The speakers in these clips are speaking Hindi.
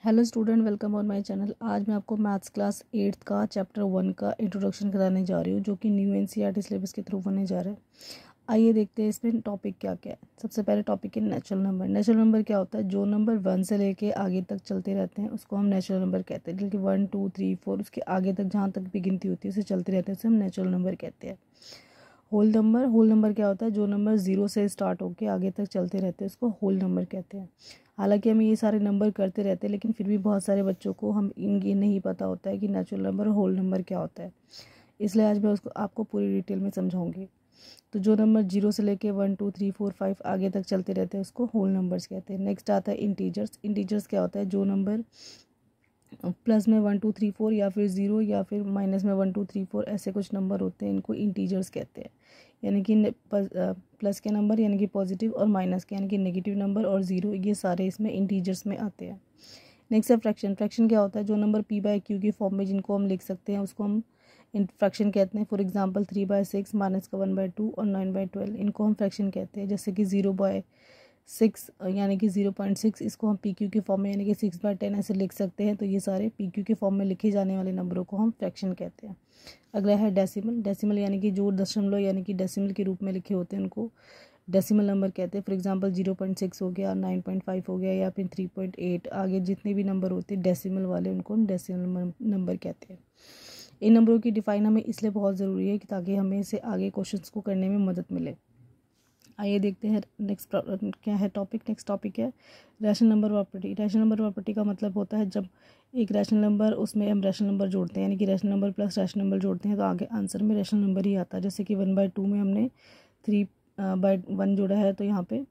Hello student, welcome on my channel. आज मैं आपको मैथ्स क्लास 8th का चैप्टर 1 का इंट्रोडक्शन कराने जा रही हूँ, जो कि न्यू एनसीईआरटी सिलेबस के थ्रू होने जा रहा है। आइए देखते हैं इसमें टॉपिक क्या क्या है। सबसे पहले टॉपिक है नेचुरल नंबर। नेचुरल नंबर क्या होता है? जो नंबर 1 से लेके आगे तक चलते रहते हैं उसको हम नेचुरल नंबर कहते हैं। जबकि 1 2 3 4 उसके आगे तक जहाँ तक भी गिनती होती है उसे चलते रहते हैं, उसे हम नेचुरल नंबर कहते हैं। होल नंबर क्या होता है? जो नंबर 0 से स्टार्ट होकर आगे तक चलते रहते हैं उसको होल नंबर कहते हैं। हालांकि हम ये सारे नंबर करते रहते हैं, लेकिन फिर भी बहुत सारे बच्चों को ये नहीं पता होता है कि नेचुरल नंबर और होल नंबर क्या होता है। इसलिए आज मैं उसको आपको पूरी डिटेल में समझाऊंगी। तो जो नंबर 0 से लेके 1 2 3 4 5 आगे तक चलते रहते हैं उसको होल नंबर्स कहते हैं। नेक्स्ट आता है इंटीजर्स। इंटीजर्स क्या होता है? जो नंबर प्लस में 1 2 3 4 या फिर 0 या फिर माइनस में 1 2 3 4 ऐसे कुछ नंबर होते हैं, इनको इंटीजर्स कहते हैं। यानी कि प्लस के नंबर यानी कि पॉजिटिव, और माइनस के यानी कि नेगेटिव नंबर, और 0 ये सारे इसमें इंटीजर्स में आते हैं। नेक्स्ट है फ्रैक्शन। फ्रैक्शन क्या होता है? जो नंबर p/q की फॉर्म में जिनको हम लिख सकते हैं उसको हम फ्रैक्शन कहते हैं। फॉर एग्जांपल 3/6 माइनस का 1/2 और 9/12 इनको हम फ्रैक्शन कहते हैं। जैसे कि 0/6 यानी कि 0.6, इसको हम PQ की फॉर्म में यानी कि 6/10 ऐसे लिख सकते हैं। तो ये सारे PQ के फॉर्म में लिखे जाने वाले नंबरों को हम फ्रैक्शन कहते हैं। अगला है डेसिमल। डेसिमल यानी कि जो दशमलव यानी कि डेसिमल के रूप में लिखे होते हैं उनको डेसिमल नंबर कहते हैं। फॉर एग्जांपल 0.6 हो गया, 9.5 हो गया, या फिर 3.8, आगे जितने भी नंबर होते हैं डेसिमल वाले उनको हम डेसिमल नंबर कहते हैं। इन नंबरों की डिफाइन हमें इसलिए बहुत ज़रूरी है कि ताकि हमें इसे आगे क्वेश्चंस को करने में मदद मिले। आइए देखते हैं नेक्स्ट क्या है टॉपिक। नेक्स्ट टॉपिक है rational number property. Rational number property का मतलब होता है जब एक रैशनल नंबर उसमें हम रैशनल नंबर जोड़ते हैं, यानी कि rational number plus rational number जोड़ते हैं तो आगे आंसर में रैशनल नंबर ही आता है। जैसे कि 1/2 में हमने 3/1 जोड़ा है तो यहाँ पे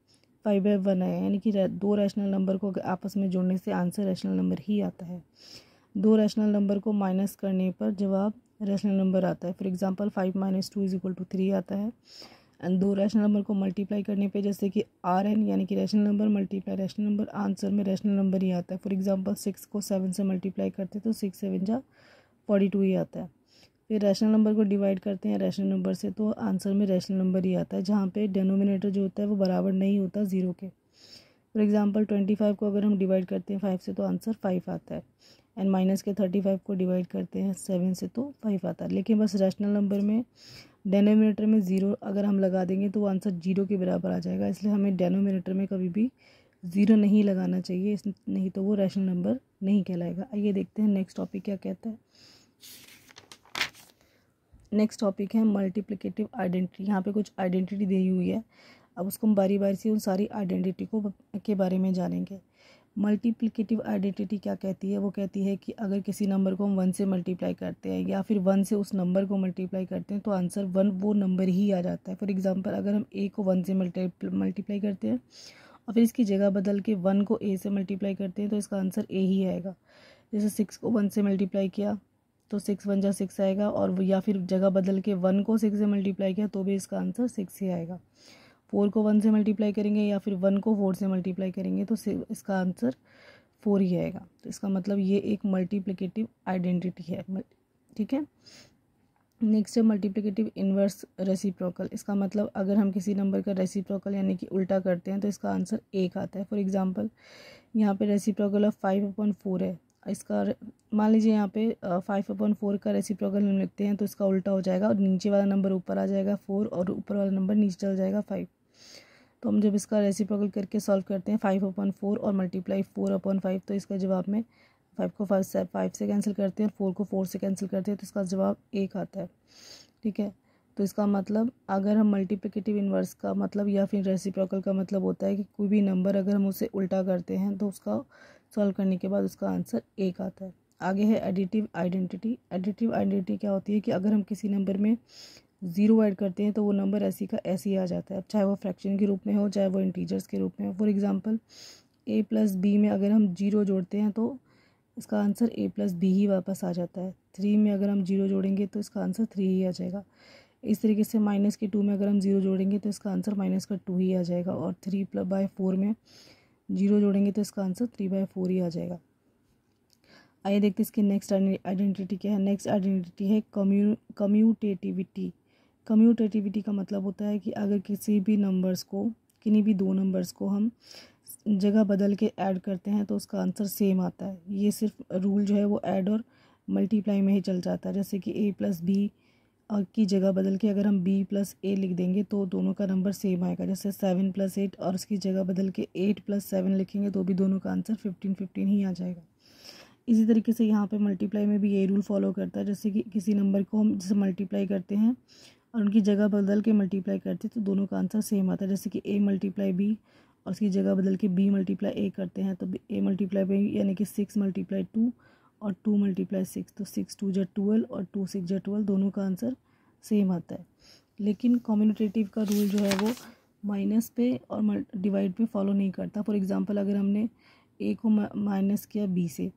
5/1 है, यानी कि दो रैशनल नंबर को आपस में जोड़ने से आंसर रैशनल नंबर ही आता है। दो रैशनल नंबर को माइनस करने पर जवाब रैशनल नंबर आता है। फॉर एग्जांपल 5 - 2 = 3 आता है। एंड दो रैशनल नंबर को मल्टीप्लाई करने पे जैसे कि RN यानी कि rational number multiply rational number, answer में रैशनल नंबर ही आता है। फॉर एग्जांपल 6 को 7 से मल्टीप्लाई करते तो 6 7 जा 42 ही आता है। फिर रैशनल नंबर को डिवाइड करते हैं रैशनल नंबर से तो आंसर में रैशनल नंबर ही आता है, जहाँ पे डिनोमिनेटर जो होता है वो बराबर नहीं होता 0 के। फॉर एग्जांपल 25 को अगर हम डिवाइड करते हैं 5 से तो आंसर 5 आता है। एंड माइनस के 35 को डिवाइड करते हैं 7 से तो 5 आता है। लेकिन बस रैशनल नंबर में डेनोमिनेटर में 0 अगर हम लगा देंगे तो वो आंसर 0 के बराबर आ जाएगा, इसलिए हमें डेनोमिनेटर में कभी भी 0 नहीं लगाना चाहिए, नहीं तो वो रैशनल नंबर नहीं कहलाएगा। आइए देखते हैं नेक्स्ट टॉपिक क्या कहता है। नेक्स्ट टॉपिक है मल्टीप्लिकेटिव आइडेंटिटी। यहाँ पे कुछ आइडेंटिटी दी हुई है, अब उसको हम बारी बारी से उन सारी आइडेंटिटी के बारे में जानेंगे। मल्टीप्लिकेटिव आइडेंटिटी क्या कहती है? वो कहती है कि अगर किसी नंबर को हम 1 से मल्टीप्लाई करते हैं या फिर 1 से उस नंबर को मल्टीप्लाई करते हैं तो आंसर 1 वो नंबर ही आ जाता है। फॉर एग्जांपल अगर हम A को 1 से मल्टीप्लाई करते हैं और फिर इसकी जगह बदल के 1 को A से मल्टीप्लाई करते हैं तो इसका आंसर A ही आएगा। जैसे 6 को 1 से मल्टीप्लाई किया तो 6 1 जा 6 आएगा, और या फिर जगह बदल के 1 को 6 से मल्टीप्लाई किया तो भी इसका आंसर 6 ही आएगा। 4 को 1 से मल्टीप्लाई करेंगे या फिर 1 को 4 से मल्टीप्लाई करेंगे तो इसका आंसर 4 ही आएगा। तो इसका मतलब ये एक मल्टीप्लिकेटिव आइडेंटिटी है, ठीक है। नेक्स्ट है मल्टीप्लिकेटिव इन्वर्स रेसिप्रोकल। इसका मतलब अगर हम किसी नंबर का रेसिप्रोकल यानी कि उल्टा करते हैं तो इसका आंसर 1 आता है। फॉर एग्जांपल यहाँ पे रेसिप्रोकल ऑफ 5/4 है, इसका मान लीजिए यहाँ पे 5/4 का रेसिप्रोकल हम लिखते हैं तो इसका उल्टा हो जाएगा और नीचे वाला नंबर ऊपर आ जाएगा 4 और ऊपर वाला नंबर नीचे चल जाएगा 5। तो हम जब इसका रेसिप्रोकल करके सॉल्व करते हैं 5/4 और मल्टीप्लाई 4/5 तो इसका जवाब में 5 को 5 से कैंसिल करते हैं और 4 को 4 से कैंसिल करते हैं तो इसका जवाब 1 आता है, ठीक है। तो इसका मतलब अगर हम मल्टीप्लिकेटिव इन्वर्स का मतलब या फिर रेसिप्रोकल का मतलब होता है कि कोई भी नंबर अगर हम उसे उल्टा करते हैं तो उसका सॉल्व करने के बाद उसका आंसर 1 आता है। आगे है एडिटिव आइडेंटिटी। एडिटिव आइडेंटिटी क्या होती है कि अगर हम किसी नंबर में 0 ऐड करते हैं तो वो नंबर ऐसी का ऐसे ही आ जाता है, अब चाहे वो फ्रैक्शन के रूप में हो चाहे वो इंटीजर्स के रूप में हो। फॉर एग्जांपल A + B में अगर हम 0 जोड़ते हैं तो इसका आंसर A + B ही वापस आ जाता है। 3 में अगर हम 0 जोड़ेंगे तो इसका आंसर 3 ही आ जाएगा। इस तरीके से -2 में अगर हम 0 जोड़ेंगे तो इसका आंसर -2 ही आ जाएगा, और 3/4 में 0 जोड़ेंगे तो इसका आंसर 3/4 ही आ जाएगा। आइए देखते हैं इसकी नेक्स्ट आइडेंटिटी क्या है। नेक्स्ट आइडेंटिटी है कम्यूटेटिविटी। कम्यूटेटिविटी का मतलब होता है कि अगर किसी भी नंबर्स को किन्हीं भी दो नंबर्स को हम जगह बदल के ऐड करते हैं तो उसका आंसर सेम आता है। ये सिर्फ रूल जो है वो ऐड और मल्टीप्लाई में ही चल जाता है। जैसे कि a प्लस बी की जगह बदल के अगर हम b प्लस a लिख देंगे तो दोनों का नंबर सेम आएगा। जैसे 7 प्लस 8 और उसकी जगह बदल के 8 प्लस 7 लिखेंगे तो भी दोनों का आंसर 15 ही आ जाएगा। इसी तरीके से यहाँ पे मल्टीप्लाई में भी ये रूल फॉलो करता है। जैसे कि किसी नंबर को हम जैसे मल्टीप्लाई करते हैं और उनकी जगह बदल के मल्टीप्लाई करते हैं तो दोनों का आंसर सेम आता है। जैसे कि a मल्टीप्लाई b और उसकी जगह बदल के b मल्टीप्लाई a करते हैं तो a मल्टीप्लाई b यानी कि 6 मल्टीप्लाई 2 और 2 मल्टीप्लाई 6, तो 6 2 जा 12 और 2 6 जा 12, दोनों का आंसर सेम आता है। लेकिन कम्यूटेटिव का रूल जो है वो माइनस पे और डिवाइड पे फॉलो नहीं करता। फॉर एग्जांपल अगर हमने a को माइनस किया b से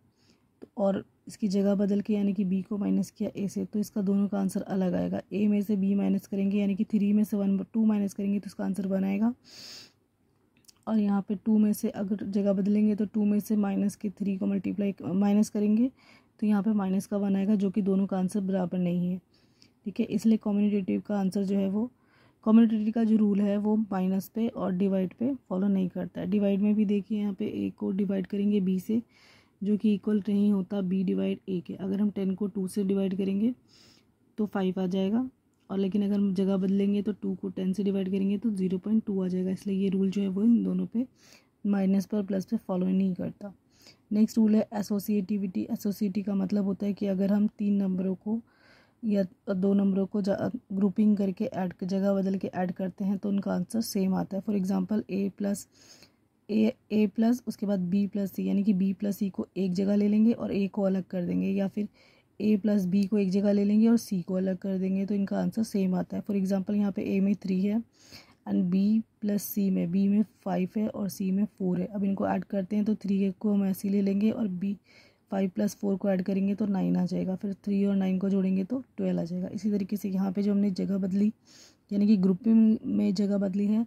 तो और इसकी जगह बदल के यानी कि b को माइनस किया a से, तो इसका दोनों का आंसर अलग आएगा। a में से b माइनस करेंगे यानी कि 3 में से 2 माइनस करेंगे तो इसका आंसर 1 आएगा। और यहाँ पे 2 में से अगर जगह बदलेंगे तो 2 में से माइनस के 3 को मल्टीप्लाई माइनस करेंगे तो यहाँ पे माइनस का 1 आएगा, जो कि दोनों का आंसर बराबर नहीं है। ठीक है, इसलिए कम्यूटेटिव का आंसर जो है वो कम्यूटेटिव का जो रूल है वो माइनस पे और डिवाइड पे फॉलो नहीं करता है। डिवाइड में भी देखिए यहाँ पे a को डिवाइड करेंगे b से, जो कि इक्वल नहीं होता b डिवाइड a के। अगर हम 10 को 2 से डिवाइड करेंगे तो 5 आ जाएगा, और लेकिन अगर हम जगह बदलेंगे तो 2 को 10 से डिवाइड करेंगे तो 0.2 आ जाएगा। इसलिए ये रूल जो है वो इन दोनों पे माइनस पर प्लस पे फॉलो नहीं करता। नेक्स्ट रूल है एसोसिएटिविटी। एसोसिएटिव का मतलब होता है कि अगर हम 3 नंबरों को या 2 नंबरों को ग्रुपिंग करके ऐड जगह बदल के ऐड करते हैं तो उनका आंसर सेम आता है। फॉर एग्जांपल a प्लस उसके बाद b प्लस c, यानी कि b प्लस c को एक जगह ले लेंगे और a को अलग कर देंगे, या फिर a प्लस b को एक जगह ले लेंगे और c को अलग कर देंगे तो इनका आंसर सेम आता है। फॉर एग्जांपल यहाँ पे a में 3 है एंड b प्लस c में b में 5 है और c में 4 है। अब इनको ऐड करते हैं तो 3 को हम ऐसे ले लेंगे और b 5 प्लस 4 को ऐड करेंगे तो 9 आ जाएगा, फिर 3 और 9 को जोड़ेंगे तो 12 आ जाएगा। इसी तरीके से यहाँ पे जो हमने जगह बदली यानी कि ग्रुपिंग में जगह बदली है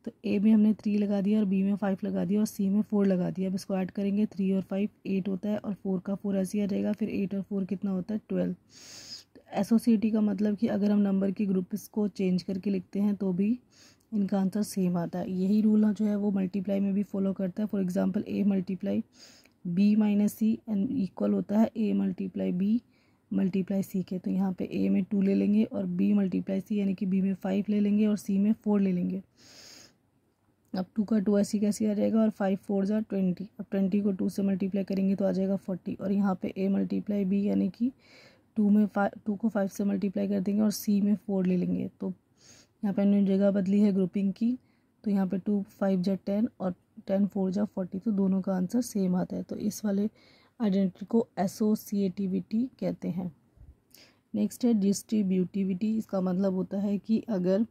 तो a में हमने 3 लगा दिया और b में 5 लगा दिया और c में 4 लगा दिया। अब इसको ऐड करेंगे 3 और 5 8 होता है और 4 का 4 ऐसे ही आ जाएगा, फिर 8 और 4 कितना होता है 12। तो एसोसिएटिव का मतलब कि अगर हम नंबर के ग्रुप्स को चेंज करके लिखते हैं तो भी इनका आंसर सेम आता है। यही रूल जो है वो मल्टीप्लाई में भी फॉलो करता है। For example a multiply b minus c and equal होता है a multiply b multiply c के। तो यहाँ पे a में 2 ले लेंगे और b मल्टीप्लाई c यानी कि b में 5 ले लेंगे और c में 4 ले लेंगे। अब 2 का 2 ऐसी कैसे आ जाएगा और 5 4 जा 20। अब 20 को 2 से मल्टीप्लाई करेंगे तो आ जाएगा 40, और यहाँ पे a मल्टीप्लाई b यानी कि 2 को 5 से मल्टीप्लाई कर देंगे और c में 4 ले लेंगे। तो यहाँ पे हमने जगह बदली है ग्रुपिंग की, तो यहाँ पे 2 5 जा 10 और 10 4 जा 40, तो दोनों का आंसर सेम आता है। तो इस वाले आइडेंटिटी को एसोसिएटिविटी कहते हैं। नेक्स्ट है डिस्ट्रीब्यूटिविटी। इसका मतलब होता है कि अगर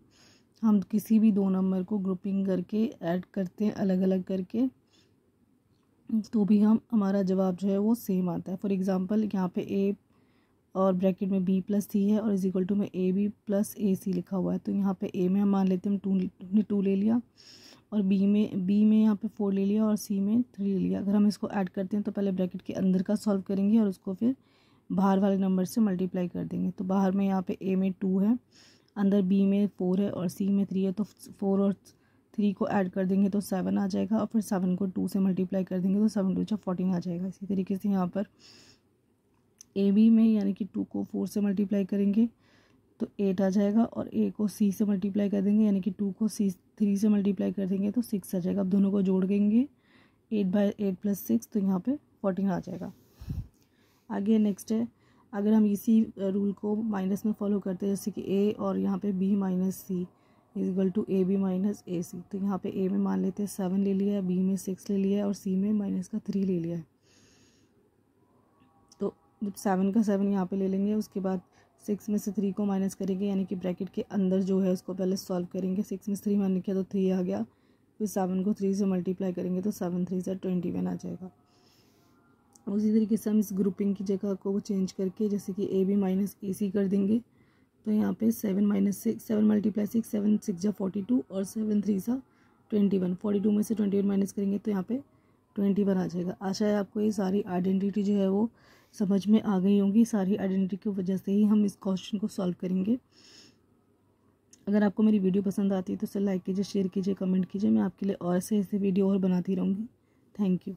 हम किसी भी 2 नंबर को ग्रुपिंग करके ऐड करते हैं अलग अलग करके तो भी हमारा जवाब जो है वो सेम आता है। फॉर एग्जांपल यहाँ पे a और ब्रैकेट में b प्लस सी है और इज इक्वल टू में ए बी प्लस ए सी लिखा हुआ है। तो यहाँ पे a में हम मान लेते हैं 2 ले लिया और b में यहाँ पे 4 ले लिया और c में 3 ले लिया। अगर हम इसको ऐड करते हैं तो पहले ब्रैकेट के अंदर का सॉल्व करेंगे और उसको फिर बाहर वाले नंबर से मल्टीप्लाई कर देंगे। तो बाहर में यहाँ पे a में 2 है, अंदर b में 4 है और c में 3 है, तो 4 और 3 को ऐड कर देंगे तो 7 आ जाएगा और फिर 7 को 2 से मल्टीप्लाई कर देंगे तो 7 2 जा 14 आ जाएगा। इसी तरीके से यहाँ पर ए बी में यानी कि 2 को 4 से मल्टीप्लाई करेंगे तो 8 आ जाएगा और a को c से मल्टीप्लाई कर देंगे यानी कि 2 को 3 से मल्टीप्लाई कर देंगे तो 6 आ जाएगा। अब दोनों को जोड़ देंगे 8/8 + 6, तो यहाँ पे 14 आ जाएगा। आगे नेक्स्ट है, अगर हम इसी रूल को माइनस में फॉलो करते हैं जैसे कि a और यहाँ पे b minus C is equal to A B minus A C, तो यहाँ पे a में मान लेते हैं 7 ले लिया है, b में 6 ले लिया है और c में माइनस का 3 ले लिया है। तो जब 7 का 7 यहाँ पे ले लेंगे उसके बाद 6 में से 3 को माइनस करेंगे यानी कि ब्रैकेट के अंदर जो है उसको पहले सॉल्व करेंगे। 6 में से 3 माइनस किया तो 3 आ गया, फिर 7 को 3 से मल्टीप्लाई करेंगे तो 7 3 से 21 आ जाएगा। उसी तरीके से हम इस ग्रुपिंग की जगह को चेंज करके जैसे कि ए बी माइनस ए सी कर देंगे तो यहाँ पे 7 माइनस 6 7 मल्टीप्लाई 6 7 6 जा 42 और 7 3 सा 21। 42 में से 21 माइनस करेंगे तो यहाँ पे 21 आ जाएगा। आशा है आपको ये सारी आइडेंटिटी जो है वो समझ में आ गई होंगी। सारी आइडेंटिटी की वजह से ही हम इस क्वेश्चन को सॉल्व करेंगे। अगर आपको मेरी वीडियो पसंद आती है तो इसे लाइक कीजिए, शेयर कीजिए, कमेंट कीजिए। मैं आपके लिए और ऐसे वीडियो और बनाती रहूँगी। Thank you.